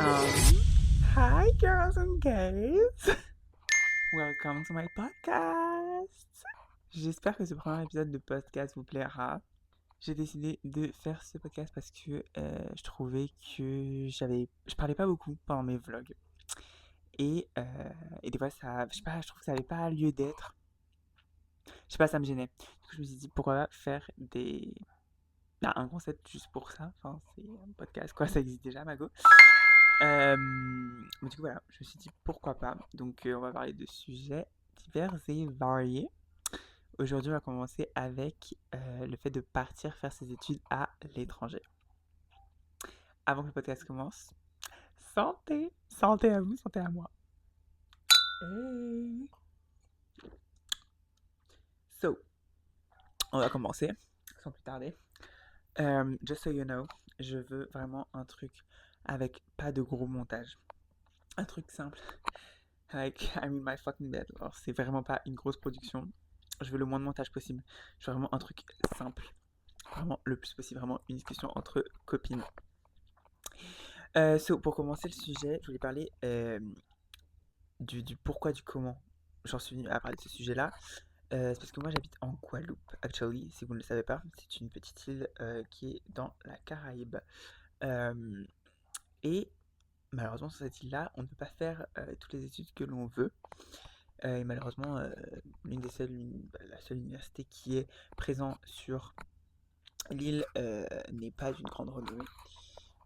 Um, Hi, girls and gays. Welcome to my podcast. J'espère que ce premier épisode de podcast vous plaira. J'ai décidé de faire ce podcast parce que je trouvais que je parlais pas beaucoup pendant mes vlogs. Et, euh, et des fois, je sais pas, je trouve que ça n'avait pas lieu d'être. Je sais pas, ça me gênait. Du coup, je me suis dit, pourquoi pas faire un concept juste pour ça. Enfin, c'est un podcast, quoi, ça existe déjà, Mago. Mais du coup, voilà, je me suis dit pourquoi pas. Donc, on va parler de sujets divers et variés. Aujourd'hui, on va commencer avec le fait de partir faire ses études à l'étranger. Avant que le podcast commence, santé! Santé à vous, santé à moi. Hey. So, on va commencer sans plus tarder. Just so you know, je veux vraiment un truc avec pas de gros montage. Un truc simple. Like, I'm in my fucking bed. Alors, c'est vraiment pas une grosse production. Je veux le moins de montage possible. Je veux vraiment un truc simple. Vraiment le plus possible. Vraiment une discussion entre copines. Pour commencer le sujet, je voulais parler du pourquoi, du comment j'en suis venu à parler de ce sujet-là. C'est parce que moi j'habite en Guadeloupe, actually, si vous ne le savez pas. C'est une petite île qui est dans la Caraïbe. Euh, et malheureusement, sur cette île-là, on ne peut pas faire toutes les études que l'on veut. Et malheureusement, la seule université qui est présente sur l'île n'est pas d'une grande renommée.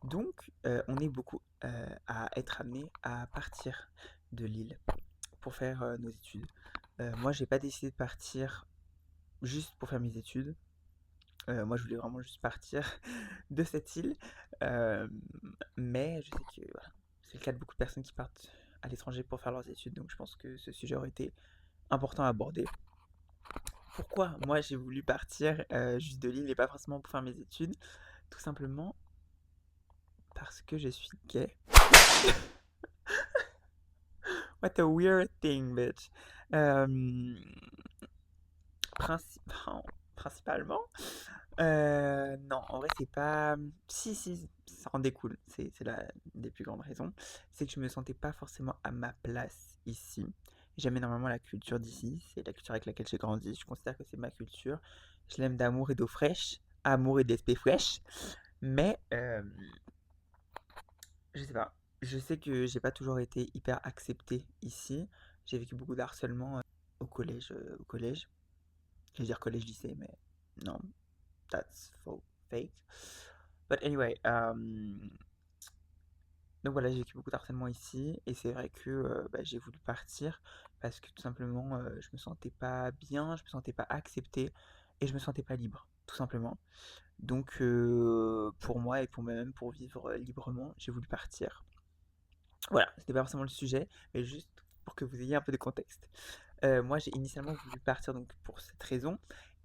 Donc, on est beaucoup à être amené à partir de l'île pour faire nos études. Moi, j'ai pas décidé de partir juste pour faire mes études. Moi, je voulais vraiment juste partir de cette île. Euh, mais je sais que voilà, c'est le cas de beaucoup de personnes qui partent à l'étranger pour faire leurs études. Donc, je pense que ce sujet aurait été important à aborder. Pourquoi moi j'ai voulu partir juste de l'île et pas forcément pour faire mes études? Tout simplement parce que je suis gay. What a weird thing, bitch. Euh, Principalement. Non, en vrai, c'est pas. Si, ça en découle. C'est la des plus grandes raisons. C'est que je me sentais pas forcément à ma place ici. J'aime énormément la culture d'ici. C'est la culture avec laquelle j'ai grandi. Je considère que c'est ma culture. Je l'aime d'amour et d'eau fraîche. Amour et d'esprit fraîche. Mais, je sais pas. Je sais que j'ai pas toujours été hyper accepté ici. J'ai vécu beaucoup d'harcèlement au collège. Je vais dire collège-lycée, mais non, that's fake. But anyway, donc voilà, j'ai vécu beaucoup d'harcèlement ici, et c'est vrai que bah, j'ai voulu partir parce que tout simplement, je me sentais pas bien, je me sentais pas accepté, et je me sentais pas libre, tout simplement. Donc pour moi et pour moi-même, pour vivre librement, j'ai voulu partir. Voilà, c'était pas forcément le sujet, mais juste pour que vous ayez un peu de contexte. Moi, j'ai initialement voulu partir donc pour cette raison,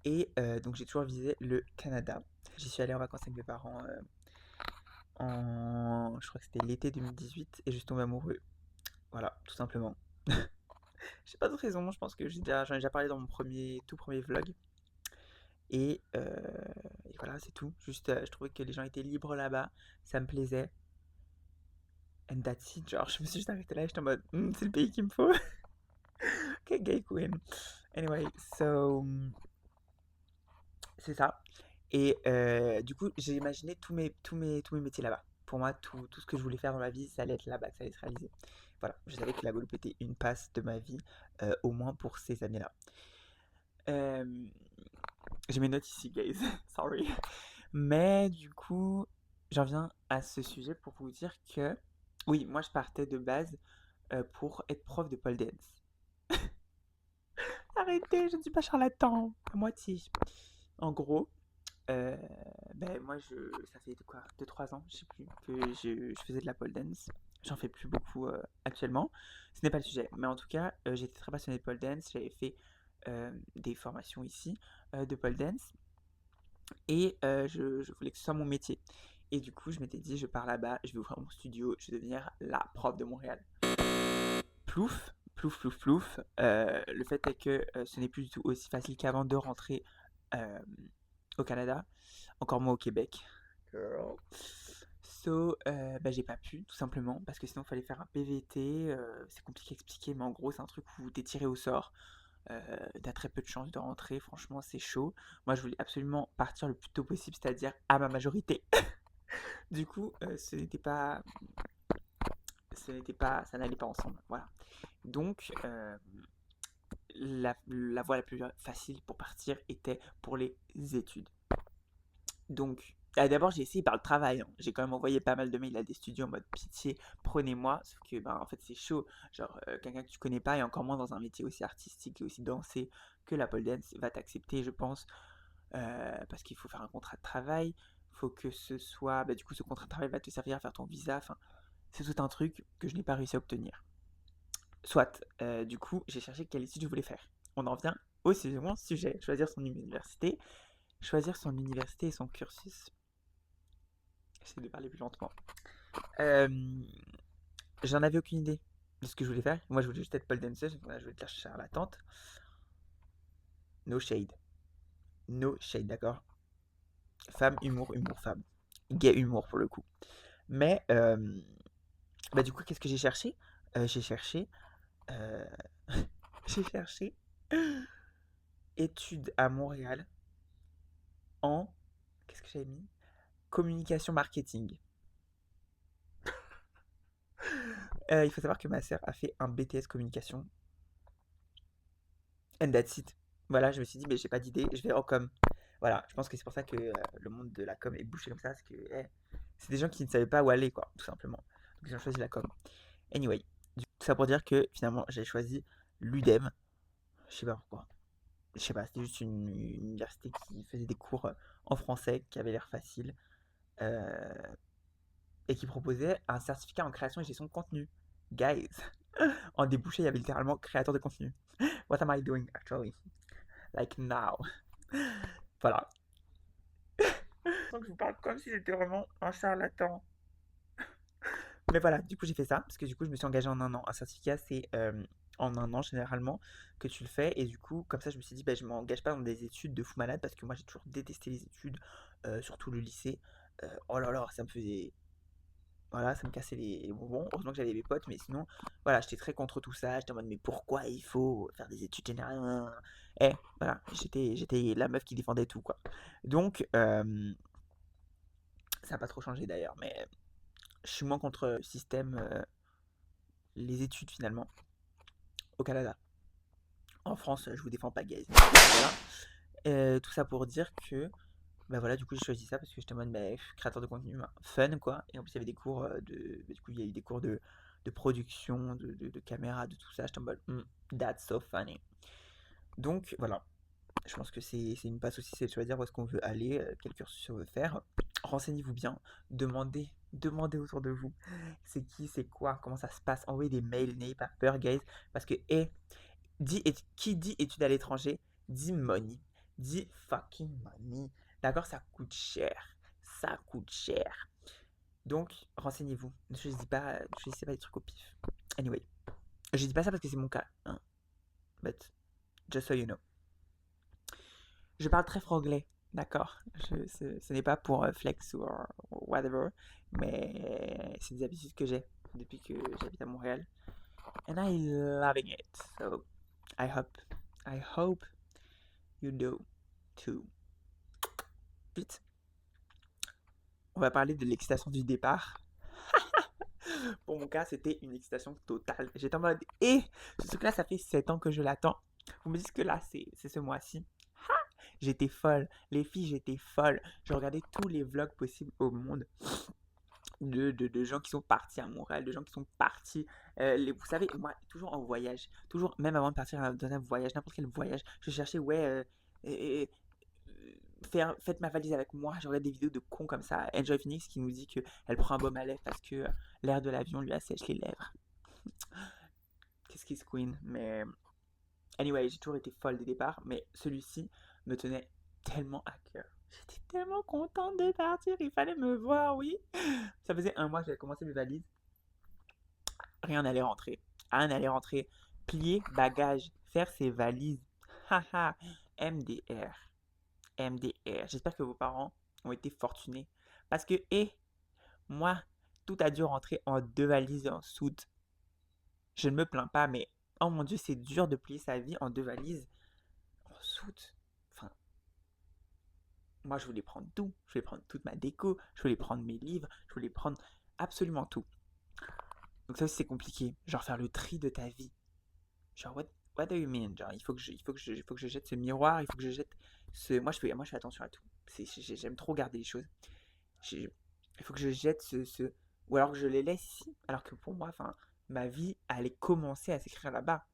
et donc j'ai toujours visé le Canada. J'y suis allé en vacances avec mes parents je crois que c'était l'été 2018, et je suis tombé amoureux. Voilà, tout simplement. J'ai pas d'autre raison, je pense que j'en ai déjà parlé dans mon tout premier vlog. Et voilà, c'est tout. Juste, je trouvais que les gens étaient libres là-bas, ça me plaisait. And that's it. Genre, je me suis juste arrêtée là et j'étais en mode, c'est le pays qu'il me faut. Ok, gay queen. Anyway, c'est ça. Et du coup, j'ai imaginé tous mes métiers là-bas. Pour moi, tout ce que je voulais faire dans la vie, ça allait être là-bas, que ça allait se réaliser. Voilà, je savais que la Guadeloupe était une passe de ma vie, au moins pour ces années-là. Euh, j'ai mes notes ici, guys. Sorry. Mais du coup, j'en viens à ce sujet pour vous dire que, oui, moi je partais de base pour être prof de pole dance. Arrêtez, je ne suis pas charlatan, à moitié. En gros, euh, moi, ça fait quoi, 2-3 ans, je sais plus, que je faisais de la pole dance. J'en fais plus beaucoup actuellement. Ce n'est pas le sujet. Mais en tout cas, j'étais très passionnée de pole dance. J'avais fait des formations ici de pole dance. Et je voulais que ce soit mon métier. Et du coup, je m'étais dit, je pars là-bas, je vais ouvrir mon studio, je vais devenir la prof de Montréal. Plouf, plouf, plouf, plouf. Le fait est que ce n'est plus du tout aussi facile qu'avant de rentrer euh, au Canada, encore moins au Québec. Girl. J'ai pas pu, tout simplement, parce que sinon, il fallait faire un PVT. C'est compliqué à expliquer, mais en gros, c'est un truc où t'es tiré au sort. T'as très peu de chances de rentrer, franchement, c'est chaud. Moi, je voulais absolument partir le plus tôt possible, c'est-à-dire à ma majorité. Du coup, ça n'allait pas ensemble. Voilà. Donc, la voie la plus facile pour partir était pour les études. Donc, d'abord, j'ai essayé par le travail, hein. J'ai quand même envoyé pas mal de mails à des studios en mode pitié, prenez-moi. Sauf que, en fait, c'est chaud. Genre, quelqu'un que tu connais pas, et encore moins dans un métier aussi artistique et aussi dansé que la pole dance, va t'accepter, je pense, parce qu'il faut faire un contrat de travail. Faut que ce soit. Du coup, ce contrat de travail va te servir à faire ton visa. Enfin, c'est tout un truc que je n'ai pas réussi à obtenir. Soit, du coup, j'ai cherché quelle étude je voulais faire. On en vient au sujet, choisir son université. Choisir son université et son cursus. J'essaie de parler plus lentement. Euh, J'en avais aucune idée de ce que je voulais faire. Moi, je voulais juste être pole dancer. Voilà, je voulais être la charlatante. No shade. No shade, d'accord. Femme, humour, humour, femme. Gay humour pour le coup. Mais, du coup, qu'est-ce que j'ai cherché? J'ai cherché. euh, j'ai cherché études à Montréal en. Qu'est-ce que j'avais mis? Communication marketing. Il faut savoir que ma sœur a fait un BTS communication. And that's it. Voilà, je me suis dit, mais j'ai pas d'idée, je vais en com. Voilà, je pense que c'est pour ça que le monde de la com est bouché comme ça, parce que c'est des gens qui ne savaient pas où aller, quoi, tout simplement. Donc ils ont choisi la com. Anyway, tout ça pour dire que finalement j'ai choisi l'UDEM. Je sais pas pourquoi. Je sais pas, c'était juste une université qui faisait des cours en français, qui avait l'air facile, euh, et qui proposait un certificat en création et gestion de contenu. Guys, en débouché, il y avait littéralement créateur de contenu. What am I doing actually? Like now. Voilà. Donc je vous parle comme si j'étais vraiment un charlatan. Mais voilà, du coup j'ai fait ça, parce que du coup je me suis engagé en un an. Un certificat c'est en un an généralement que tu le fais, et du coup comme ça je me suis dit je m'engage pas dans des études de fou malade, parce que moi j'ai toujours détesté les études, surtout le lycée. Oh là là, ça me faisait. Voilà, ça me cassait les bonbons. Heureusement que j'avais mes potes, mais sinon, voilà, j'étais très contre tout ça. J'étais en mode, mais pourquoi il faut faire des études générales? Voilà, j'étais la meuf qui défendait tout, quoi. Donc, ça n'a pas trop changé d'ailleurs, mais je suis moins contre le système, les études finalement, au Canada. En France, je vous défends pas, guys. Voilà. Tout ça pour dire que, voilà, du coup, j'ai choisi ça parce que j'étais en mode, créateur de contenu, fun, quoi. Et en plus, il y avait des cours du coup, il y a eu des cours de production, de caméra, de tout ça. J'étais en mode, that's so funny. Donc, voilà. Je pense que c'est une passe aussi, c'est de choisir où est-ce qu'on veut aller, quel cursus on veut faire. Renseignez-vous bien, demandez autour de vous. C'est qui, c'est quoi, comment ça se passe. Envoyez des mails, n'ayez pas peur, guys. Parce que, qui dit études à l'étranger, dit money. Dit fucking money. D'accord, ça coûte cher. Ça coûte cher. Donc, renseignez-vous. Ne choisissez pas des trucs au pif. Anyway, je dis pas ça parce que c'est mon cas, hein. But, just so you know. Je parle très franglais, d'accord? Ce n'est pas pour flex ou whatever, mais c'est des habitudes que j'ai depuis que j'habite à Montréal. And I loving it. So, I hope you do too. Vite, on va parler de l'excitation du départ. Pour mon cas, c'était une excitation totale. J'étais en mode, ce truc-là, ça fait 7 ans que je l'attends. Vous me dites que là, c'est ce mois-ci. J'étais folle. Les filles, j'étais folle. Je regardais tous les vlogs possibles au monde de gens qui sont partis à Montréal, de gens qui sont partis. Vous savez, moi, toujours en voyage, toujours, même avant de partir dans un voyage, n'importe quel voyage, je cherchais, euh, faites ma valise avec moi. Je regarde des vidéos de cons comme ça. Enjoy Phoenix qui nous dit qu'elle prend un baume à lèvres parce que l'air de l'avion lui assèche les lèvres. Qu'est-ce qu'il se queen? Mais anyway, j'ai toujours été folle des départs, mais celui-ci me tenait tellement à cœur. J'étais tellement contente de partir, il fallait me voir, oui. Ça faisait un mois que j'avais commencé mes valises. Rien n'allait rentrer. Rien n'allait rentrer. Plier, bagages, faire ses valises. Haha, MDR. MDR. J'espère que vos parents ont été fortunés. Parce que, Moi, tout a dû rentrer en 2 valises et en soude. Je ne me plains pas, mais oh mon Dieu, c'est dur de plier sa vie en 2 valises, en soude. Enfin, moi, je voulais prendre tout. Je voulais prendre toute ma déco, je voulais prendre mes livres, je voulais prendre absolument tout. Donc ça aussi, c'est compliqué. Genre faire le tri de ta vie. Genre, what do you mean? Genre, il faut que je jette ce miroir, il faut que je jette ce. Moi, je fais attention à tout. J'aime trop garder les choses. J'ai- Il faut que je jette ou alors que je les laisse ici. Alors que pour moi, enfin, ma vie allait commencer à s'écrire là-bas.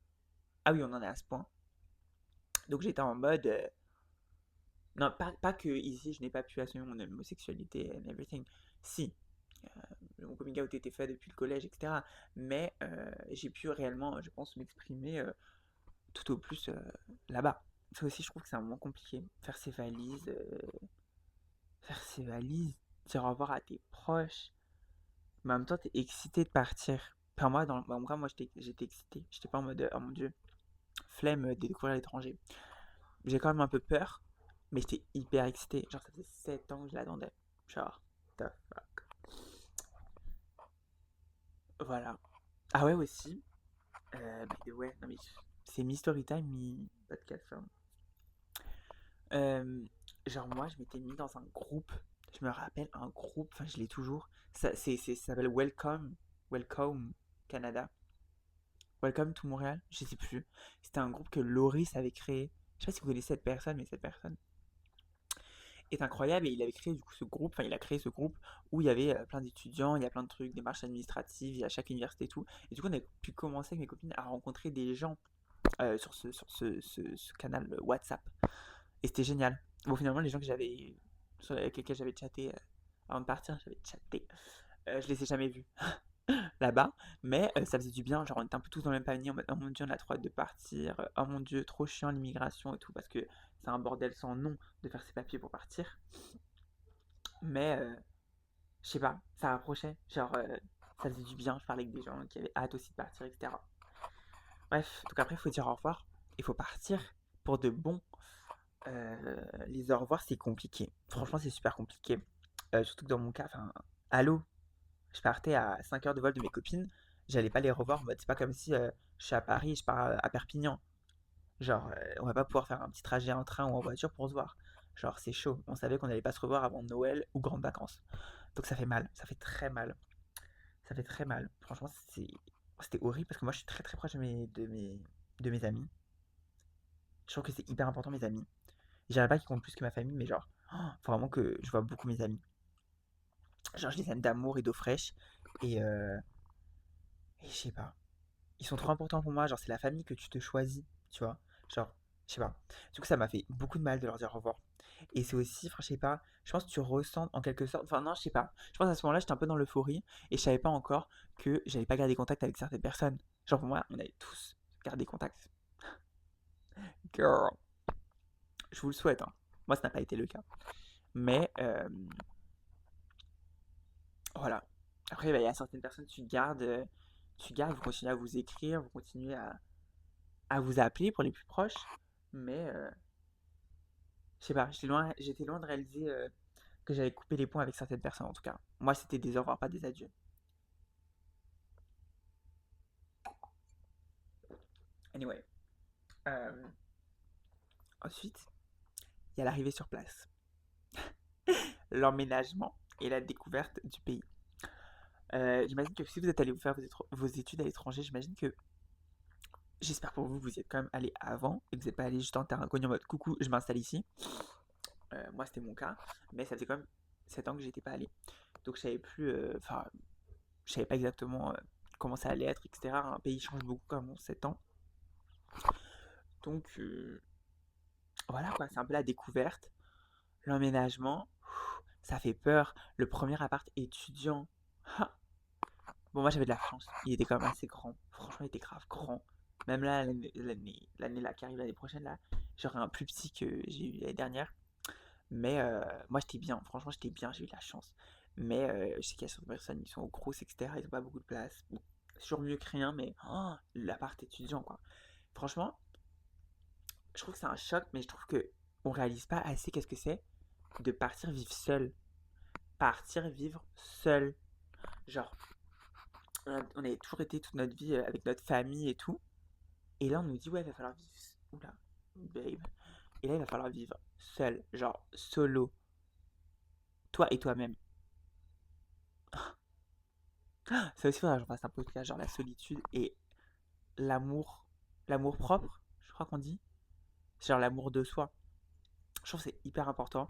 Ah oui, on en est à ce point. Donc j'étais en mode. Non, pas que ici, je n'ai pas pu assumer mon homosexualité and everything. Si, mon coming out était fait depuis le collège, etc. Mais j'ai pu réellement, je pense, m'exprimer tout au plus là-bas. Ça aussi, je trouve que c'est un moment compliqué. Faire ses valises, dire au revoir à tes proches. Mais en même temps, t'es excité de partir. Enfin, moi, dans mon cas, moi, j'étais excité. J'étais pas en mode, oh mon dieu, flemme de découvrir l'étranger. J'ai quand même un peu peur, mais j'étais hyper excité. Genre, ça faisait 7 ans que je l'attendais. Genre, the fuck. Voilà. Ah ouais, aussi. Ouais, non mais c'est mi-story time, mi-podcast. Hein. Euh, genre, moi, je m'étais mis dans un groupe. Je me rappelle un groupe, enfin, je l'ai toujours. Ça s'appelle Welcome Canada. Welcome to Montréal, je sais plus. C'était un groupe que Loris avait créé. Je sais pas si vous connaissez cette personne, mais cette personne est incroyable et il avait créé du coup ce groupe, enfin il a créé ce groupe où il y avait plein d'étudiants, il y a plein de trucs, des marches administratives, il y a chaque université et tout. Et du coup on a pu commencer avec mes copines à rencontrer des gens sur ce canal WhatsApp. Et c'était génial. Bon finalement les gens avec lesquels j'avais chatté avant de partir, j'avais chatté, je les ai jamais vus là-bas, mais ça faisait du bien, genre on était un peu tous dans le même panier en mode oh mon dieu on a trop hâte de partir, oh mon dieu trop chiant l'immigration et tout parce que c'est un bordel sans nom de faire ses papiers pour partir. Mais je sais pas, ça rapprochait. Genre, ça faisait du bien. Je parlais avec des gens qui avaient hâte aussi de partir, etc. Bref, donc après, il faut dire au revoir. Il faut partir pour de bon. Les au revoir, c'est compliqué. Franchement, c'est super compliqué. Surtout que dans mon cas, enfin, allô, je partais à 5 heures de vol de mes copines. J'allais pas les revoir. En mode, c'est pas comme si je suis à Paris, je pars à Perpignan. Genre, on va pas pouvoir faire un petit trajet en train ou en voiture pour se voir. Genre, c'est chaud. On savait qu'on allait pas se revoir avant Noël ou grandes vacances. Donc ça fait mal, ça fait très mal. Ça fait très mal. Franchement, c'était horrible parce que moi je suis très très proche de mes amis. Je trouve que c'est hyper important mes amis. Je dirais pas qu'ils comptent plus que ma famille, mais genre, faut vraiment que je vois beaucoup mes amis. Genre, je les aime d'amour et d'eau fraîche. Et, euh, et je sais pas. Ils sont trop importants pour moi. Genre, c'est la famille que tu te choisis, tu vois. Genre, je sais pas. Du coup, ça m'a fait beaucoup de mal de leur dire au revoir. Et c'est aussi, enfin, je sais pas, je pense que tu ressens en quelque sorte, enfin non, je sais pas. Je pense à ce moment-là, j'étais un peu dans l'euphorie et je savais pas encore que j'allais pas garder contact avec certaines personnes. Genre pour moi, on allait tous garder contact. Girl, je vous le souhaite, hein. Moi, ça n'a pas été le cas. Mais voilà. Après, bah, il y a certaines personnes, tu gardes, vous continuez à vous écrire, vous continuez à vous appeler pour les plus proches. Mais je sais pas, j'étais loin de réaliser que j'avais coupé les ponts avec certaines personnes en tout cas. Moi, c'était des au revoir, pas des adieux. Anyway. Euh, Ensuite, il y a l'arrivée sur place, l'emménagement et la découverte du pays. J'imagine que si vous êtes allé vous faire vos études à l'étranger, j'espère pour vous, vous y êtes quand même allé avant et que vous n'êtes pas allé juste en terrain inconnu en mode coucou, je m'installe ici. Moi, c'était mon cas, mais ça faisait quand même 7 ans que j'étais pas allé. Donc, je savais plus, enfin, je savais pas exactement comment ça allait être, etc. Un pays change beaucoup quand même en 7 ans. Donc, voilà quoi, c'est un peu la découverte. L'emménagement, ça fait peur. Le premier appart étudiant. Ha. Bon, moi j'avais de la chance. Il était quand même assez grand. Franchement, il était grave grand. Même là, l'année là qui arrive l'année prochaine, là, j'aurai un plus petit que j'ai eu l'année dernière. Mais moi j'étais bien. Franchement, j'étais bien. J'ai eu de la chance. Mais je sais qu'il y a certaines personnes, ils sont grosses, etc. Ils n'ont pas beaucoup de place. Bon, c'est toujours mieux que rien, mais l'appart étudiant, quoi. Franchement, je trouve que c'est un choc, mais je trouve que on réalise pas assez qu'est-ce que c'est de partir vivre seul. Partir vivre seul. Genre, on avait toujours été toute notre vie avec notre famille et tout. Et là, on nous dit, ouais, il va falloir vivre. Oula, babe. Et là, il va falloir vivre seul, genre solo, toi et toi-même. Ça aussi, faudra que j'en fasse un podcast, genre la solitude et l'amour, l'amour propre, je crois qu'on dit. Genre l'amour de soi. Je trouve que c'est hyper important.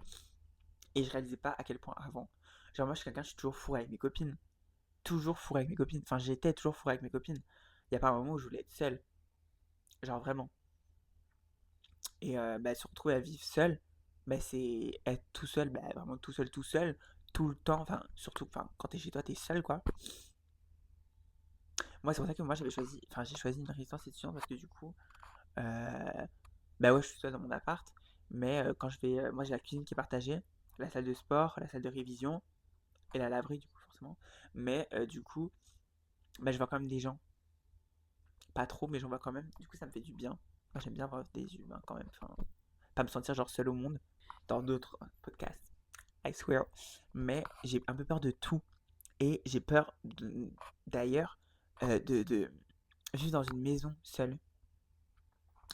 Et je réalisais pas à quel point avant. Genre, moi, je suis quelqu'un, je suis toujours fourré avec mes copines. Toujours fourré avec mes copines. Enfin, j'étais toujours fourré avec mes copines. Il y a pas un moment où je voulais être seule. Genre, vraiment. Et bah, se retrouver à vivre seul, bah, c'est être tout seul, bah, vraiment tout seul, tout le temps. Enfin, surtout, enfin, quand t'es chez toi, t'es seul, quoi. Moi, c'est pour ça que moi, j'ai choisi une résidence étudiante parce que du coup, bah ouais, je suis seul dans mon appart. Mais quand je vais, moi, j'ai la cuisine qui est partagée, la salle de sport, la salle de révision et la laverie, du coup, forcément. Mais du coup, bah, je vois quand même des gens. Pas trop, mais j'en vois quand même. Du coup, ça me fait du bien. Moi, j'aime bien voir des humains quand même. Enfin, pas me sentir genre seul au monde dans d'autres podcasts. I swear. Mais j'ai un peu peur de tout. Et j'ai peur d'ailleurs de vivre dans une maison seule.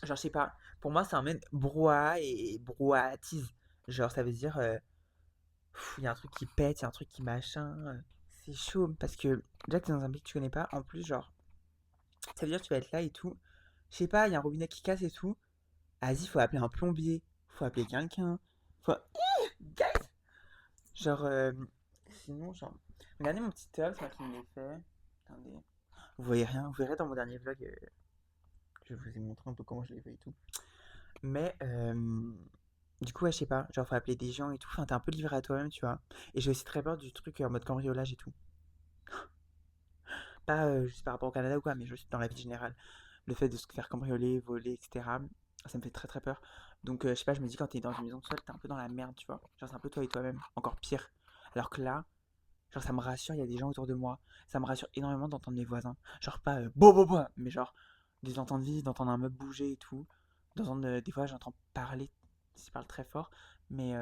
Genre, je sais pas. Pour moi, ça emmène brouhaha et brouhahatise. Genre, ça veut dire, il y a un truc qui pète, il y a un truc qui machin. C'est chaud parce que déjà que t'es dans un pays que tu connais pas, en plus, genre, ça veut dire que tu vas être là et tout. Je sais pas, il y a un robinet qui casse et tout. Vas-y, faut appeler un plombier, faut appeler quelqu'un. Faut... Guys! Genre, sinon, genre, regardez mon petit top, c'est moi qui me l'ai fait. Attendez. Vous voyez rien, vous verrez dans mon dernier vlog, je vous ai montré un peu comment je l'ai fait et tout. Mais, du coup, ouais, je sais pas, genre, faut appeler des gens et tout. Enfin, t'es un peu livré à toi-même, tu vois. Et j'ai aussi très peur du truc en mode cambriolage et tout. Pas juste par rapport au Canada ou quoi, mais juste dans la vie générale. Le fait de se faire cambrioler, voler, etc. Ça me fait très très peur. Donc, je sais pas, je me dis quand t'es dans une maison seule, t'es un peu dans la merde, tu vois. Genre, c'est un peu toi et toi-même, encore pire. Alors que là, genre, ça me rassure, il y a des gens autour de moi. Ça me rassure énormément d'entendre mes voisins. Genre, pas mais genre, de les entendre vivre, d'entendre un meuble bouger et tout. D'entendre, des fois, j'entends parler, s'ils parlent très fort, mais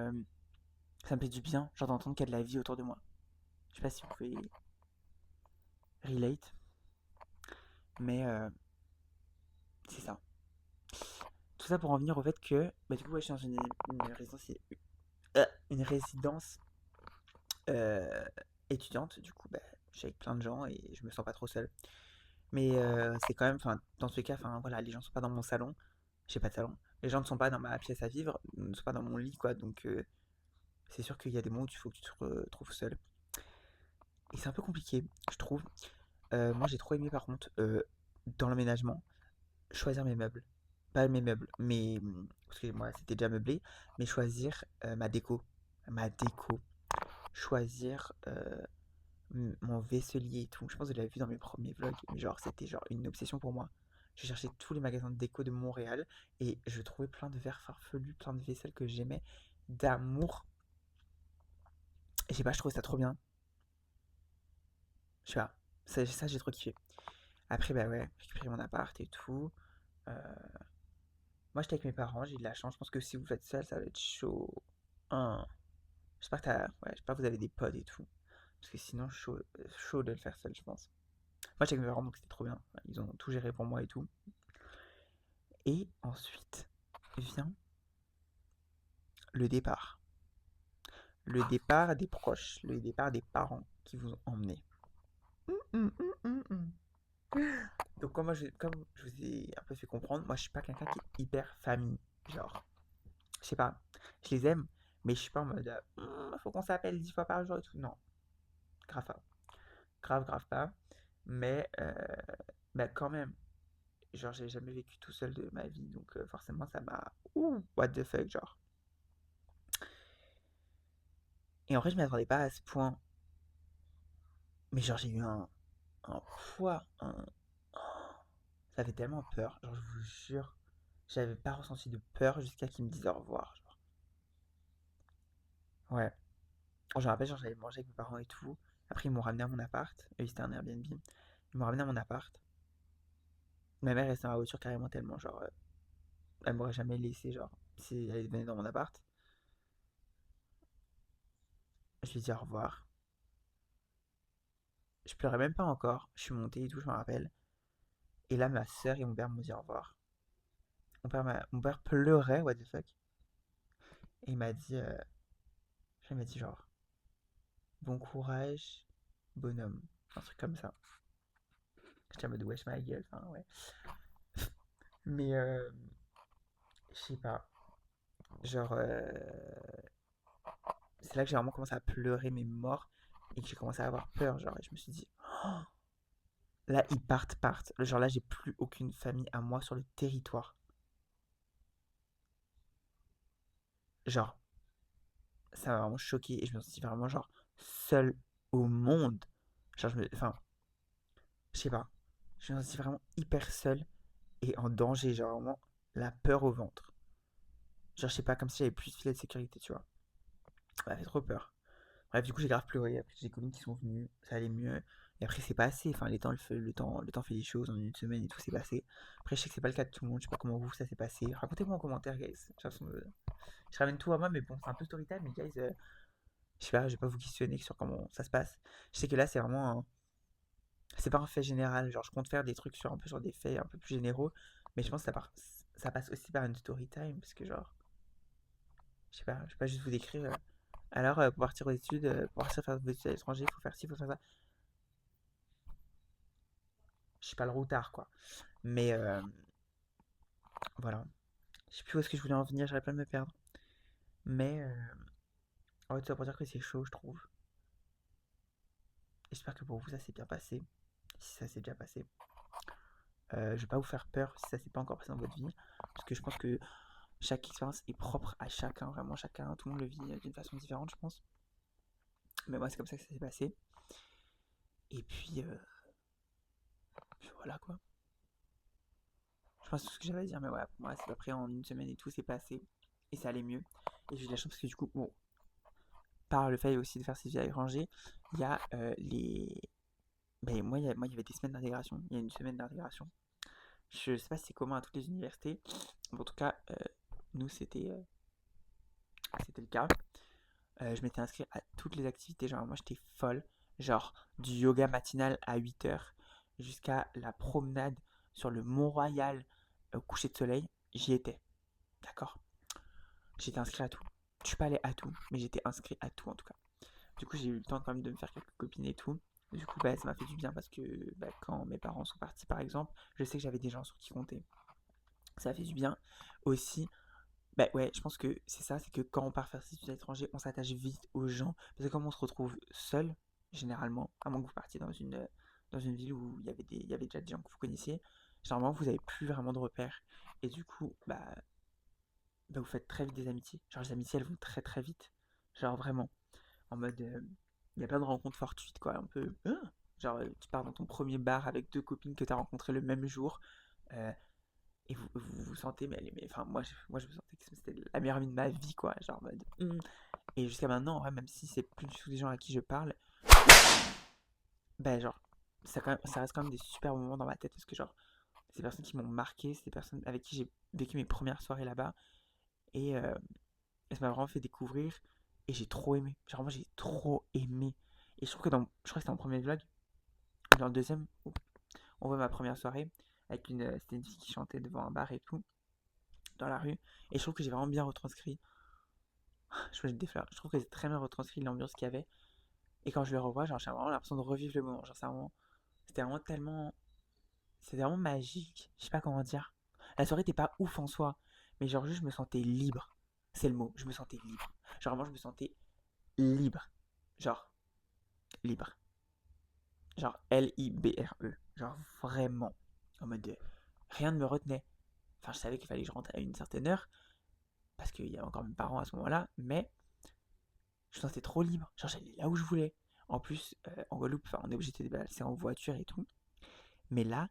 ça me fait du bien, genre, d'entendre qu'il y a de la vie autour de moi. Je sais pas si vous pouvez relate, mais c'est ça. Tout ça pour en venir au fait que, bah, du coup, ouais, je suis dans une résidence euh, étudiante. Du coup, bah, je suis avec plein de gens et je me sens pas trop seul. Mais c'est quand même, enfin, dans tous les cas, enfin, voilà, les gens sont pas dans mon salon. J'ai pas de salon. Les gens ne sont pas dans ma pièce à vivre, ne sont pas dans mon lit, quoi. Donc, c'est sûr qu'il y a des moments où il faut que tu te retrouves seul. Et c'est un peu compliqué, je trouve. Moi, j'ai trop aimé, par contre, dans l'emménagement, choisir mes meubles. Pas mes meubles, mais parce que moi, c'était déjà meublé, mais choisir ma déco. Ma déco. Choisir mon vaisselier et tout. Je pense que je l'avais vu dans mes premiers vlogs, mais genre c'était genre une obsession pour moi. Je cherchais tous les magasins de déco de Montréal et je trouvais plein de verres farfelus, plein de vaisselle que j'aimais d'amour. Et je sais pas, je trouvais ça trop bien. Je sais pas, ça j'ai trop kiffé. Après, bah ouais, j'ai récupéré mon appart et tout. Euh, Moi j'étais avec mes parents, j'ai eu de la chance. Je pense que si vous faites seul, ça va être chaud. Hein. J'espère que vous avez des potes et tout. Parce que sinon, chaud de le faire seul, je pense. Moi j'étais avec mes parents, donc c'était trop bien. Ils ont tout géré pour moi et tout. Et ensuite vient le départ. Le départ des proches, le départ des parents qui vous ont emmené. Donc comme je vous ai un peu fait comprendre, moi je suis pas quelqu'un qui est hyper famille. Genre, je sais pas, je les aime, mais je suis pas en mode faut qu'on s'appelle 10 fois par jour et tout. Non, grave pas. Grave pas. Mais bah, quand même, genre j'ai jamais vécu tout seul de ma vie, donc forcément ça m'a... Ouh, what the fuck, genre. Et en fait, je m'attendais pas à ce point. Mais genre, j'ai eu un poids, ça fait tellement peur. Genre, je vous jure, j'avais pas ressenti de peur jusqu'à qu'ils me disent au revoir. Genre. Ouais. Je me rappelle, genre, j'avais mangé avec mes parents et tout. Après, ils m'ont ramené à mon appart. Eux, c'était un Airbnb. Ils m'ont ramené à mon appart. Ma mère restait dans la voiture carrément tellement, genre, elle m'aurait jamais laissé, genre, si elle venait dans mon appart. Je lui ai dit au revoir. Je pleurais même pas encore. Je suis montée et tout, je me rappelle. Et là, ma sœur et mon père m'ont dit au revoir. Mon père pleurait, what the fuck. Et il m'a dit genre, bon courage, bonhomme. Un truc comme ça. J'étais en mode wesh ma gueule, enfin ouais. Mais je sais pas. Genre, c'est là que j'ai vraiment commencé à pleurer mes morts et que j'ai commencé à avoir peur. Genre, et je me suis dit, là, ils partent. Genre là, j'ai plus aucune famille à moi sur le territoire. Genre, ça m'a vraiment choqué et je me suis vraiment, genre, seul au monde. Genre, enfin, je sais pas. Je me suis vraiment hyper seul et en danger. Genre, vraiment, la peur au ventre. Genre, je sais pas, comme si j'avais plus de filet de sécurité, tu vois. Ça fait trop peur. Bref, du coup, j'ai grave pleuré. Après, j'ai des copines qui sont venues, ça allait mieux. Et après, c'est passé. Enfin, le temps fait les choses. En une semaine et tout, c'est passé. Après, je sais que c'est pas le cas de tout le monde. Je sais pas comment vous, ça s'est passé. Racontez-moi en commentaire, guys. De toute façon, je ramène tout à moi, mais bon, c'est un peu story time. Mais, guys, je sais pas, je vais pas vous questionner sur comment ça se passe. Je sais que là, c'est vraiment c'est pas un fait général. Genre, je compte faire des trucs sur un peu sur des faits un peu plus généraux. Mais je pense que ça passe aussi par une story time. Parce que, genre, je vais pas juste vous décrire. Alors, pour partir aux études, pour partir faire vos études à l'étranger, il faut faire ci, il faut faire ça. Je suis pas le routard, quoi. Mais voilà. Je sais plus où est-ce que je voulais en venir, j'arrête pas de me perdre. Mais en fait, ça pour dire que c'est chaud, je trouve. J'espère que pour vous, ça s'est bien passé. Si ça s'est déjà passé. Je vais pas vous faire peur si ça s'est pas encore passé dans votre vie. Parce que je pense que chaque expérience est propre à chacun. Vraiment, chacun, tout le monde le vit d'une façon différente, je pense. Mais moi, c'est comme ça que ça s'est passé. Et puis voilà, quoi. Je pense que c'est ce que j'avais à dire. Mais voilà, pour moi, c'est après en une semaine et tout, c'est passé. Et ça allait mieux. Et j'ai eu de la chance parce que du coup, bon, par le fait aussi de faire ces vies à l'étranger, il y a les. Ben, moi, il y avait des semaines d'intégration. Il y a une semaine d'intégration. Je sais pas si c'est commun à toutes les universités. Mais en tout cas, nous, c'était le cas. Je m'étais inscrit à toutes les activités. Genre, moi, j'étais folle. Genre, du yoga matinal à 8 h jusqu'à la promenade sur le Mont-Royal au coucher de soleil. J'y étais. D'accord. J'étais inscrit à tout. Je suis pas allé à tout, mais j'étais inscrit à tout en tout cas. Du coup, j'ai eu le temps quand même de me faire quelques copines et tout. Du coup, bah, ça m'a fait du bien parce que bah, quand mes parents sont partis, par exemple, je sais que j'avais des gens sur qui compter. Ça a fait du bien. Aussi, bah ouais, je pense que c'est ça, c'est que quand on part faire ses études à l'étranger, on s'attache vite aux gens. Parce que comme on se retrouve seul, généralement, à moins que vous partiez dans une ville où il y avait déjà des gens que vous connaissiez, généralement, vous n'avez plus vraiment de repères. Et du coup, bah, vous faites très vite des amitiés. Genre, les amitiés, elles vont très très vite. Genre, vraiment. En mode, il y a plein de rencontres fortuites, quoi. Un peu. Genre, tu pars dans ton premier bar avec deux copines que tu as rencontrées le même jour. euh, et vous sentez, enfin, moi, je me sentais que c'était la meilleure amie de ma vie, quoi. Genre, en mode. Et jusqu'à maintenant, en vrai, même si c'est plus du tout des gens à qui je parle, ben, genre, ça reste quand même des super moments dans ma tête. Parce que, genre, c'est des personnes qui m'ont marqué, c'est des personnes avec qui j'ai vécu mes premières soirées là-bas. Et, et ça m'a vraiment fait découvrir. Et j'ai trop aimé. Genre, moi, j'ai trop aimé. Et je trouve que je crois que c'était dans le premier vlog. Dans le deuxième, on voit ma première soirée. C'était une fille qui chantait devant un bar et tout. Dans la rue. Et je trouve que j'ai vraiment bien retranscrit. Je me des fleurs. Je trouve que j'ai très bien retranscrit l'ambiance qu'il y avait. Et quand je le revois, genre, j'ai vraiment l'impression de revivre le moment. Genre, c'était vraiment tellement. C'était vraiment magique. Je sais pas comment dire. La soirée était pas ouf en soi. Mais genre, juste, je me sentais libre. C'est le mot. Je me sentais libre. Genre, vraiment, je me sentais libre. Genre, libre. Genre Libre. Genre vraiment. En mode rien ne me retenait. Enfin, je savais qu'il fallait que je rentre à une certaine heure. Parce qu'il y avait encore mes parents à ce moment-là. Mais je me sentais trop libre. Genre j'allais là où je voulais. En plus, en Guadeloupe, enfin, on est obligé de se déplacer en voiture et tout. Mais là,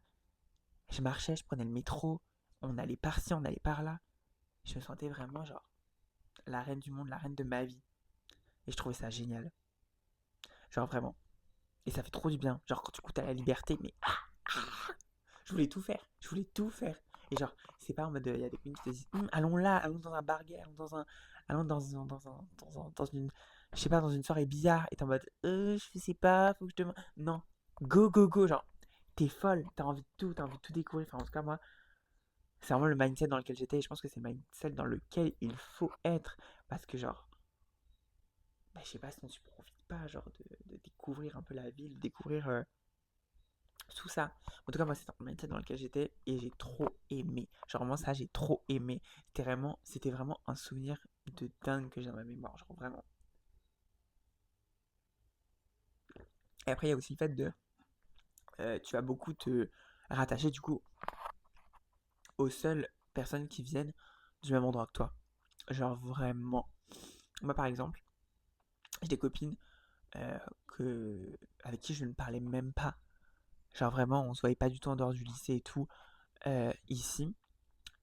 je marchais, je prenais le métro. On allait par-ci, on allait par-là. Je me sentais vraiment genre la reine du monde, la reine de ma vie. Et je trouvais ça génial. Genre vraiment. Et ça fait trop du bien. Genre quand tu goûtes à la liberté, mais je voulais tout faire. Je voulais tout faire. Et genre, c'est pas en mode, il y a des copines qui te disent, allons là, allons dans un bar gay, allons dans une, je sais pas, dans une soirée bizarre. Et t'es en mode, je sais pas, faut que je demande. Non, go, go, go, genre, t'es folle, t'as envie de tout découvrir. Enfin, en tout cas, moi, c'est vraiment le mindset dans lequel j'étais et je pense que c'est le mindset dans lequel il faut être. Parce que, genre, bah, je sais pas, sinon tu profites pas, genre, de découvrir un peu la ville, découvrir tout ça. En tout cas, moi, c'est un mindset dans lequel j'étais et j'ai trop aimé. Genre, vraiment, ça, j'ai trop aimé. C'était vraiment un souvenir de dingue que j'ai dans ma mémoire, genre, vraiment. Et après, il y a aussi le fait de, tu vas beaucoup te rattacher, du coup, aux seules personnes qui viennent du même endroit que toi. Genre, vraiment. Moi, par exemple, j'ai des copines euh, avec qui je ne parlais même pas. Genre, vraiment, on se voyait pas du tout en dehors du lycée et tout, ici.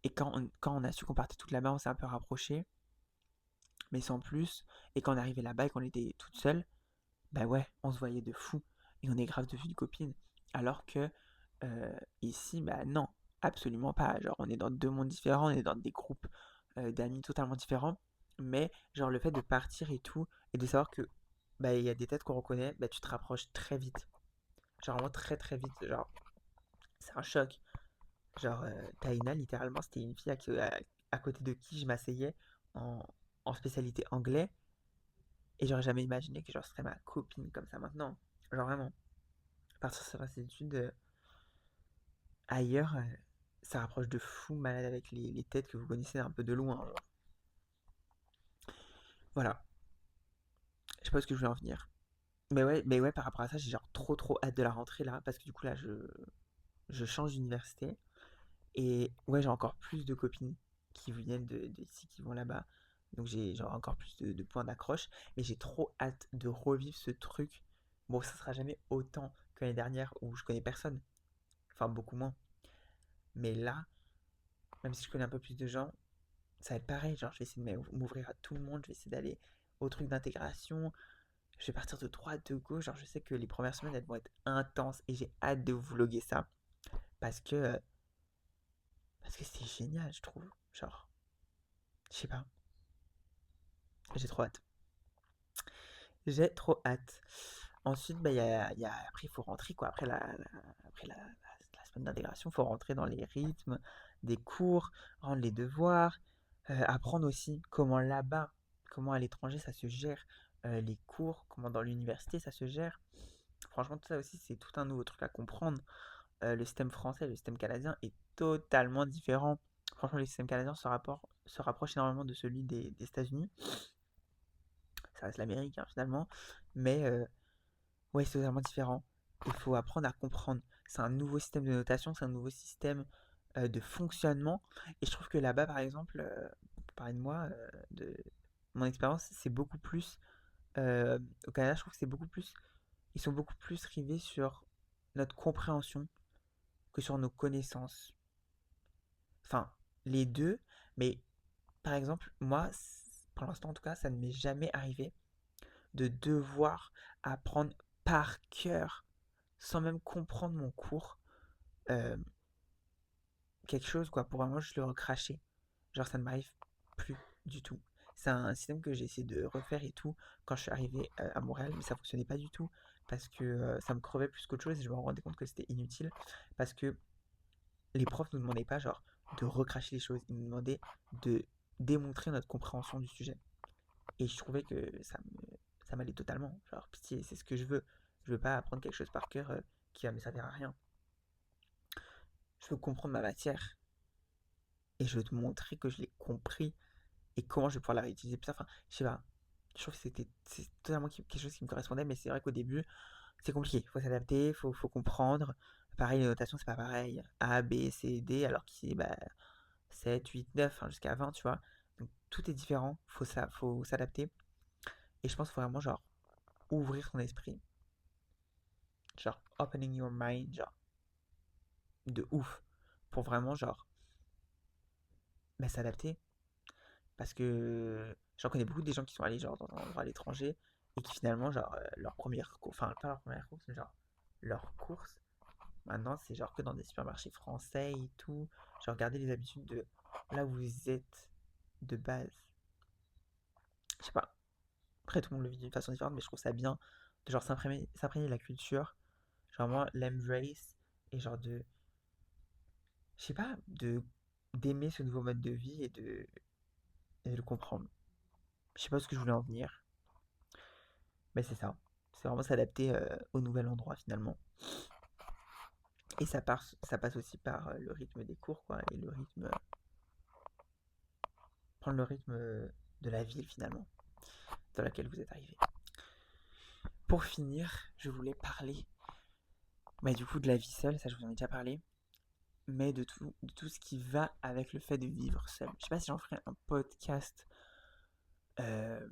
Et quand on a su qu'on partait toutes là-bas, on s'est un peu rapprochés, mais sans plus. Et quand on arrivait là-bas et qu'on était toutes seules, bah ouais, on se voyait de fou. Et on est grave devenues copines. Alors que ici, bah non, absolument pas. Genre, on est dans deux mondes différents, on est dans des groupes d'amis totalement différents. Mais genre, le fait de partir et tout, et de savoir que bah il y a des têtes qu'on reconnaît, bah tu te rapproches très vite. Genre, vraiment très très vite. Genre, c'est un choc. Genre, Taïna, littéralement, c'était une fille à côté de qui je m'asseyais en, en spécialité anglais. Et j'aurais jamais imaginé que genre, ce serait ma copine comme ça maintenant. Genre, vraiment. Partir sur ses études ailleurs, ça rapproche de fou malade avec les têtes que vous connaissez un peu de loin. Genre. Voilà. Je sais pas où est-ce que je voulais en venir. Mais ouais, par rapport à ça, j'ai genre trop trop hâte de la rentrée là. Parce que du coup, là, je change d'université. Et ouais, j'ai encore plus de copines qui viennent de ici, qui vont là-bas. Donc j'ai genre encore plus de points d'accroche. Mais j'ai trop hâte de revivre ce truc. Bon, ça sera jamais autant que l'année dernière où je connais personne. Enfin, beaucoup moins. Mais là, même si je connais un peu plus de gens, ça va être pareil. Genre, je vais essayer de m'ouvrir à tout le monde. Je vais essayer d'aller au truc d'intégration. Je vais partir de droite, de gauche. Genre, je sais que les premières semaines, elles vont être intenses. Et j'ai hâte de vous vlogger ça. Parce que, euh, parce que c'est génial, je trouve. Genre, je sais pas. J'ai trop hâte. J'ai trop hâte. Ensuite, bah, après, il faut rentrer, quoi. La semaine d'intégration, il faut rentrer dans les rythmes des cours, rendre les devoirs, apprendre aussi comment là-bas, comment à l'étranger, ça se gère, les cours, comment dans l'université, ça se gère. Franchement, tout ça aussi, c'est tout un nouveau truc à comprendre. Le système français et le système canadien est totalement différent. Franchement, le système canadien se rapproche énormément de celui des États-Unis. Ça reste l'Amérique, hein, finalement. Mais ouais, c'est totalement différent. Il faut apprendre à comprendre. C'est un nouveau système de notation, c'est un nouveau système de fonctionnement. Et je trouve que là-bas, par exemple, pour parler de moi, de mon expérience, c'est beaucoup plus. Au Canada, je trouve que c'est beaucoup plus. Ils sont beaucoup plus rivés sur notre compréhension que sur nos connaissances. Enfin, les deux, mais par exemple, moi, pour l'instant en tout cas, ça ne m'est jamais arrivé de devoir apprendre par cœur, sans même comprendre mon cours, euh, quelque chose, quoi, pour vraiment juste le recracher. Genre, ça ne m'arrive plus du tout. C'est un système que j'ai essayé de refaire et tout quand je suis arrivé à Montréal, mais ça fonctionnait pas du tout parce que ça me crevait plus qu'autre chose et je me rendais compte que c'était inutile parce que les profs nous demandaient pas, genre, de recracher les choses, ils nous demandaient de démontrer notre compréhension du sujet. Et je trouvais que ça m'allait totalement. Genre, pitié, c'est ce que je veux. Je veux pas apprendre quelque chose par cœur qui va me servir à rien. Je veux comprendre ma matière et je veux te montrer que je l'ai compris et comment je vais pouvoir la réutiliser plus tard. Enfin, je sais pas. Je trouve que c'est totalement quelque chose qui me correspondait, mais c'est vrai qu'au début, c'est compliqué. Il faut s'adapter, faut comprendre. Pareil, les notations, c'est pas pareil. A, B, C, D, alors qu'ici, bah, 7, 8, 9, hein, jusqu'à 20, tu vois. Donc tout est différent, faut s'adapter. Et je pense qu'il faut vraiment, genre, ouvrir son esprit. Genre, opening your mind, genre, de ouf. Pour vraiment, genre, bah, s'adapter. Parce que j'en connais beaucoup des gens qui sont allés, genre, dans un endroit à l'étranger et qui finalement, genre, leur première course, enfin, pas leur première course, mais genre, leur course, maintenant, c'est genre que dans des supermarchés français et tout. Genre, regardez les habitudes de là où vous êtes de base. Je sais pas. Après, tout le monde le vit d'une façon différente, mais je trouve ça bien de genre s'imprégner de la culture. Genre vraiment l'embrace et genre je sais pas, d'aimer ce nouveau mode de vie et de le comprendre. Je sais pas où ce que je voulais en venir, mais c'est ça. C'est vraiment s'adapter au nouvel endroit finalement. Et ça passe aussi par le rythme des cours, quoi, et le rythme, prendre le rythme de la ville finalement, dans laquelle vous êtes arrivé. Pour finir, je voulais parler, bah, du coup, de la vie seule, ça je vous en ai déjà parlé, mais de tout ce qui va avec le fait de vivre seul. Je sais pas si j'en ferai un podcast euh,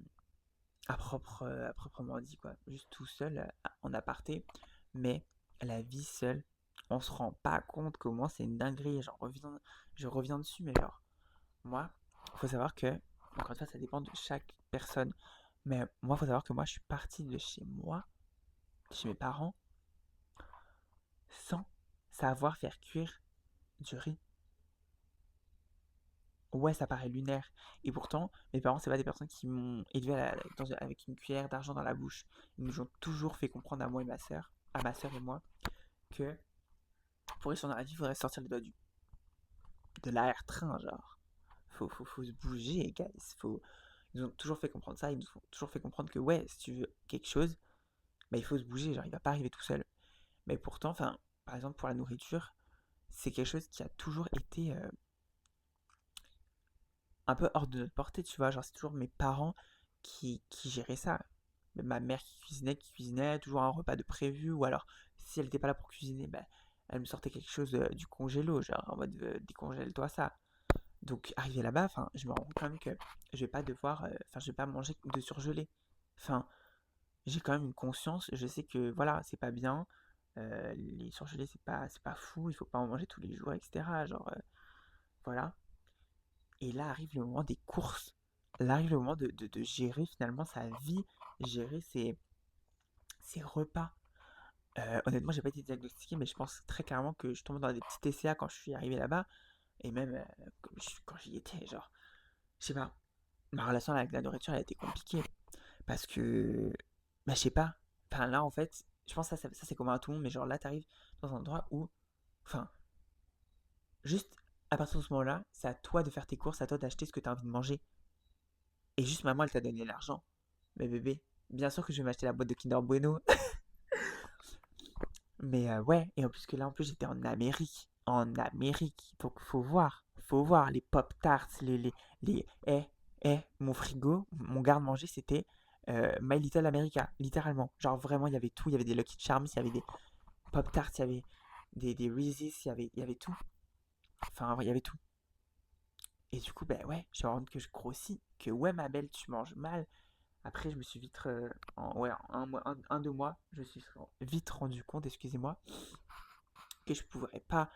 à proprement dit, quoi, juste tout seul, en aparté, mais la vie seule, on se rend pas compte comment c'est une dinguerie. Je reviens dessus, mais genre, moi, faut savoir que, encore une fois, ça dépend de chaque personne, mais moi, faut savoir que moi, je suis parti de chez moi, de chez mes parents, sans savoir faire cuire du riz. Ouais, ça paraît lunaire. Et pourtant, mes parents, c'est pas des personnes qui m'ont élevé avec une cuillère d'argent dans la bouche. Ils nous ont toujours fait comprendre à moi et ma sœur, à ma sœur et moi, que pour réussir dans la vie, il faudrait sortir les doigts de l'air-train, genre. Faut se bouger, guys. Ils nous ont toujours fait comprendre ça. Ils nous ont toujours fait comprendre que, ouais, si tu veux quelque chose, bah, il faut se bouger. Genre, il va pas arriver tout seul. Mais pourtant, enfin, par exemple, pour la nourriture, c'est quelque chose qui a toujours été un peu hors de notre portée, tu vois. Genre, c'est toujours mes parents qui géraient ça. Ma mère qui cuisinait, toujours un repas de prévu, ou alors, si elle n'était pas là pour cuisiner, bah, elle me sortait quelque chose du congélo, genre en mode décongèle-toi ça. Donc, arrivé là-bas, enfin, je me rends compte quand même que je vais pas devoir, enfin, je vais pas manger de surgelé. Enfin, j'ai quand même une conscience, je sais que voilà, c'est pas bien, les surgelés, c'est pas fou, il faut pas en manger tous les jours, etc. Genre, voilà. Et là arrive le moment des courses. Là arrive le moment de gérer finalement sa vie, gérer ses repas. Honnêtement, j'ai pas été diagnostiqué, mais je pense très clairement que je tombe dans des petits TCA quand je suis arrivé là-bas. Et même quand j'y étais, genre, je sais pas, ma relation avec la nourriture elle a été compliquée. Parce que, bah, je sais pas. Enfin, là, en fait, je pense que ça c'est commun à tout le monde, mais genre là, t'arrives dans un endroit où, enfin, juste à partir de ce moment-là, c'est à toi de faire tes courses, à toi d'acheter ce que t'as envie de manger. Et juste maman, elle t'a donné l'argent. Mais bébé, bien sûr que je vais m'acheter la boîte de Kinder Bueno. Mais ouais, et en plus que là, en plus, j'étais en Amérique. En Amérique. Donc, faut voir. Faut voir les Pop-Tarts, mon frigo, mon garde-manger, c'était My Little America, littéralement. Genre, vraiment, il y avait tout. Il y avait des Lucky Charms, il y avait des Pop-Tarts, il y avait des Reese's, il y avait tout. Enfin, ouais, il y avait tout. Et du coup, ben ouais, je me rends compte que je grossis. Que ouais, ma belle, tu manges mal. Après, je me suis vite, ouais, en un mois, deux mois, je me suis vite rendu compte, excusez-moi, que je ne pourrais pas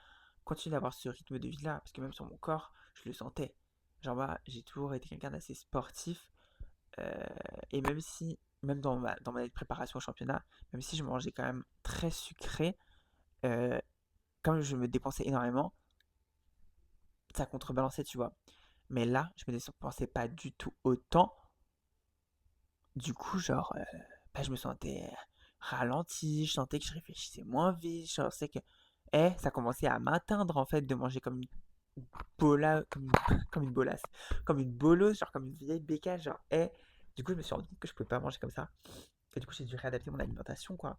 continuer d'avoir ce rythme de vie-là, parce que même sur mon corps, je le sentais. Genre, moi, j'ai toujours été quelqu'un d'assez sportif, euh, et même si, même dans ma préparation au championnat, même si je mangeais quand même très sucré, euh, comme je me dépensais énormément, ça contrebalançait, tu vois. Mais là, je me dépensais pas du tout autant. Du coup, genre, bah, je me sentais ralenti, je sentais que je réfléchissais moins vite, je sentais que ça commençait à m'atteindre en fait de manger comme une comme une bolasse, comme une bolosse, genre comme une vieille bécage, genre Du coup, je me suis rendu compte que je pouvais pas manger comme ça. Et du coup, j'ai dû réadapter mon alimentation, quoi,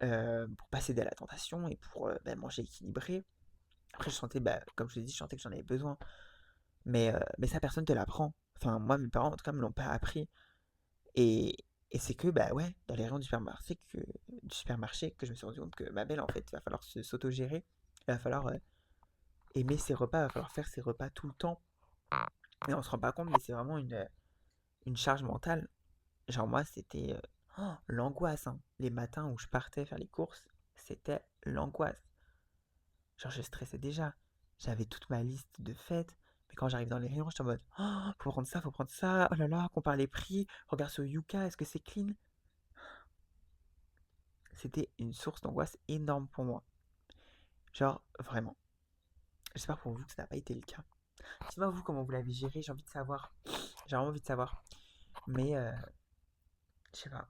pour pas céder à la tentation et pour bah, manger équilibré. Après, je sentais, bah, comme je l'ai dit, je sentais que j'en avais besoin. Mais ça, personne te l'apprend. Enfin, moi, mes parents, en tout cas, me l'ont pas appris. Et, et c'est que, bah ouais, dans les rayons du supermarché, que je me suis rendu compte que ma belle, en fait, il va falloir s'autogérer. Il va falloir aimer ses repas, il va falloir faire ses repas tout le temps. Et on se rend pas compte, mais c'est vraiment une charge mentale. Genre, moi, c'était l'angoisse, hein. Les matins où je partais faire les courses, c'était l'angoisse. Genre, je stressais déjà. J'avais toute ma liste de fêtes. Mais quand j'arrive dans les rayons, je suis en mode, oh, faut prendre ça, faut prendre ça. Oh là là, compare les prix. Regarde sur Yuka, est-ce que c'est clean? C'était une source d'angoisse énorme pour moi. Genre, vraiment. J'espère pour vous que ça n'a pas été le cas. Dites-moi vous comment vous l'avez géré, j'ai envie de savoir. J'ai vraiment envie de savoir. Mais, je sais pas.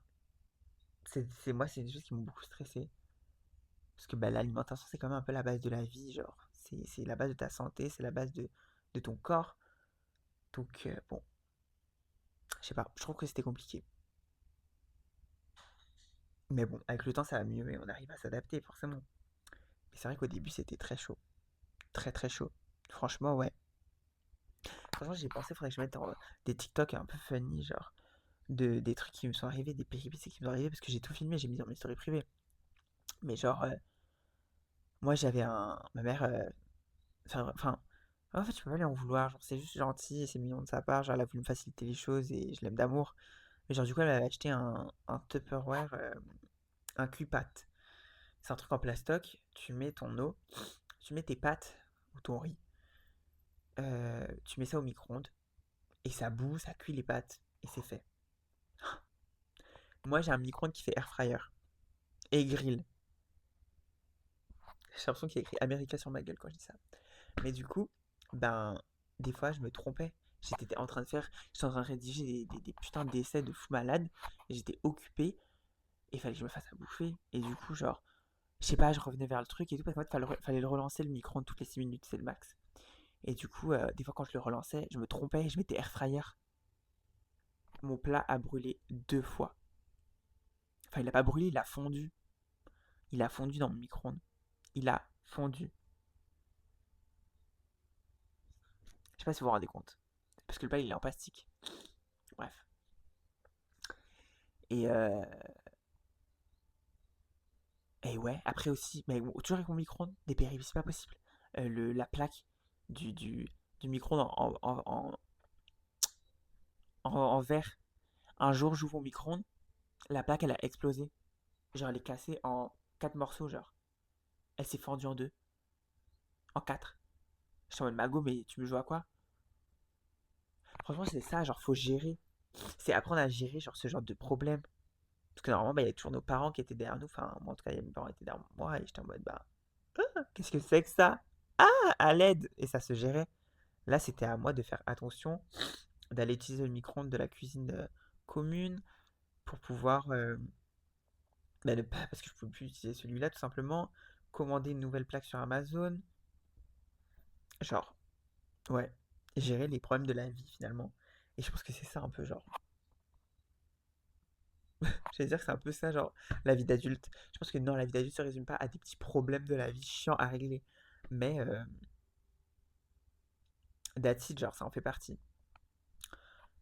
Moi, c'est des choses qui m'ont beaucoup stressé. Parce que bah, l'alimentation, c'est quand même un peu la base de la vie, genre. C'est la base de ta santé, c'est la base de ton corps. Donc, bon, je sais pas, je trouve que c'était compliqué. Mais bon, avec le temps, ça va mieux et on arrive à s'adapter, forcément. Mais c'est vrai qu'au début, c'était très chaud. Très, très chaud. Franchement, ouais. Franchement, j'ai pensé, faudrait que je mette des TikTok un peu funny, genre, des trucs qui me sont arrivés, des péripéties qui me sont arrivées, parce que j'ai tout filmé, j'ai mis dans mes stories privées. Mais genre, moi, j'avais un... Ma mère... Enfin, en fait, je peux pas lui en vouloir, genre, c'est juste gentil et c'est mignon de sa part, genre, elle a voulu me faciliter les choses et je l'aime d'amour. Mais genre, du coup, elle avait acheté un Tupperware, un cuit-pâte. C'est un truc en plastoc, tu mets ton eau, tu mets tes pâtes ou ton riz, tu mets ça au micro-ondes et ça bout, ça cuit les pâtes et c'est fait. Moi, j'ai un micro-ondes qui fait air fryer et grill. J'ai l'impression qu'il y a écrit America sur ma gueule quand je dis ça. Mais du coup, ben, des fois, je me trompais. J'étais en train de rédiger des putains d'essais de fou malade. Et j'étais occupé. Et il fallait que je me fasse à bouffer. Et du coup, genre, je sais pas, je revenais vers le truc et tout. Parce qu'en fait, fallait le relancer le micro-ondes toutes les 6 minutes, c'est le max. Et du coup, des fois, quand je le relançais, je me trompais et je mettais air fryer. Mon plat a brûlé 2 fois. Enfin, il a pas brûlé, il a fondu. Il a fondu dans mon micro-ondes. Il a fondu. Je sais pas si vous vous rendez compte. Parce que le plat, il est en plastique. Bref. Et, euh, et ouais, après aussi, mais bon, toujours avec mon micro-ondes, des péripéties, c'est pas possible. La plaque du, du, du micro-ondes en verre. Un jour, j'ouvre mon micro-ondes, la plaque, elle a explosé. Genre, elle est cassée en 4 morceaux, genre. Elle s'est fendue en deux, en quatre. Je suis en mode, Mago, mais tu me joues à quoi? Franchement, c'est ça, genre, faut gérer. C'est apprendre à gérer, genre, ce genre de problème. Parce que normalement, bah, il y a toujours nos parents qui étaient derrière nous. Enfin, moi, en tout cas, mes parents étaient derrière moi et j'étais en mode, bah, qu'est-ce que c'est que ça? Ah, à l'aide! Et ça se gérait. Là, c'était à moi de faire attention, d'aller utiliser le micro-ondes de la cuisine commune pour pouvoir, bah, ne pas, parce que je ne pouvais plus utiliser celui-là, tout simplement, commander une nouvelle plaque sur Amazon. Genre, ouais, gérer les problèmes de la vie finalement. Et je pense que c'est ça un peu, genre. J'allais dire que c'est un peu ça, genre, la vie d'adulte. Je pense que non, la vie d'adulte se résume pas à des petits problèmes de la vie chiants à régler. Mais, that's it, genre, ça en fait partie.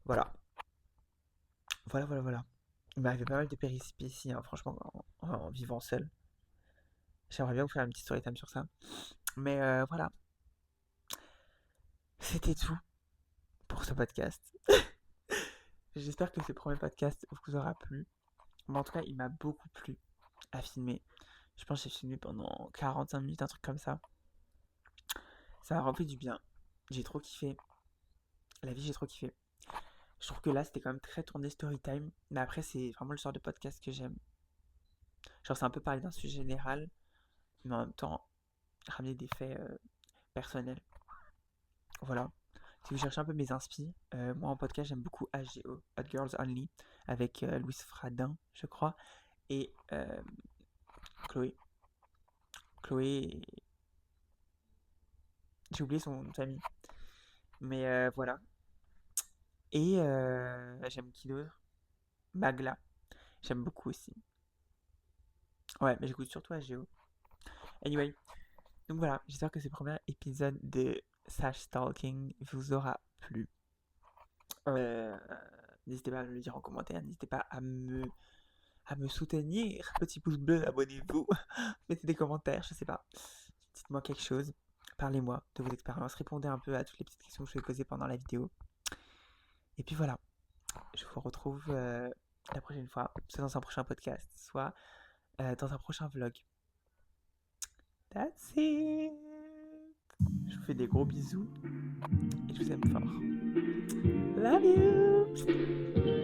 Voilà. Voilà, voilà, voilà. Il m'est arrivé pas mal de péripéties, hein, franchement, en vivant seul. J'aimerais bien vous faire un petit story time sur ça. Mais voilà, c'était tout pour ce podcast. J'espère que ce premier podcast vous aura plu. Mais en tout cas, il m'a beaucoup plu à filmer. Je pense que j'ai filmé pendant 45 minutes, un truc comme ça. Ça m'a rempli du bien. J'ai trop kiffé. La vie, j'ai trop kiffé. Je trouve que là, c'était quand même très tourné story time. Mais après, c'est vraiment le genre de podcast que j'aime. Genre, c'est un peu parler d'un sujet général, mais en même temps, ramener des faits personnels. Voilà. Si vous cherchez un peu mes inspi, moi en podcast, j'aime beaucoup HGO, Hot Girls Only, avec Louise Fradin, je crois, et Chloé. Chloé, j'ai oublié son nom de famille. Mais voilà. Et j'aime qui d'autre? Magla. J'aime beaucoup aussi. Ouais, mais j'écoute surtout HGO. Anyway, donc voilà, j'espère que ce premier épisode de Sash Stalking vous aura plu. Euh, N'hésitez pas à me le dire en commentaire, n'hésitez pas à me soutenir. Petit pouce bleu, abonnez-vous, mettez des commentaires, je sais pas. Dites-moi quelque chose, parlez-moi de vos expériences, répondez un peu à toutes les petites questions que je vais poser pendant la vidéo. Et puis voilà, je vous retrouve la prochaine fois, soit dans un prochain podcast, soit dans un prochain vlog. That's it. Je vous fais des gros bisous et je vous aime fort. Love you.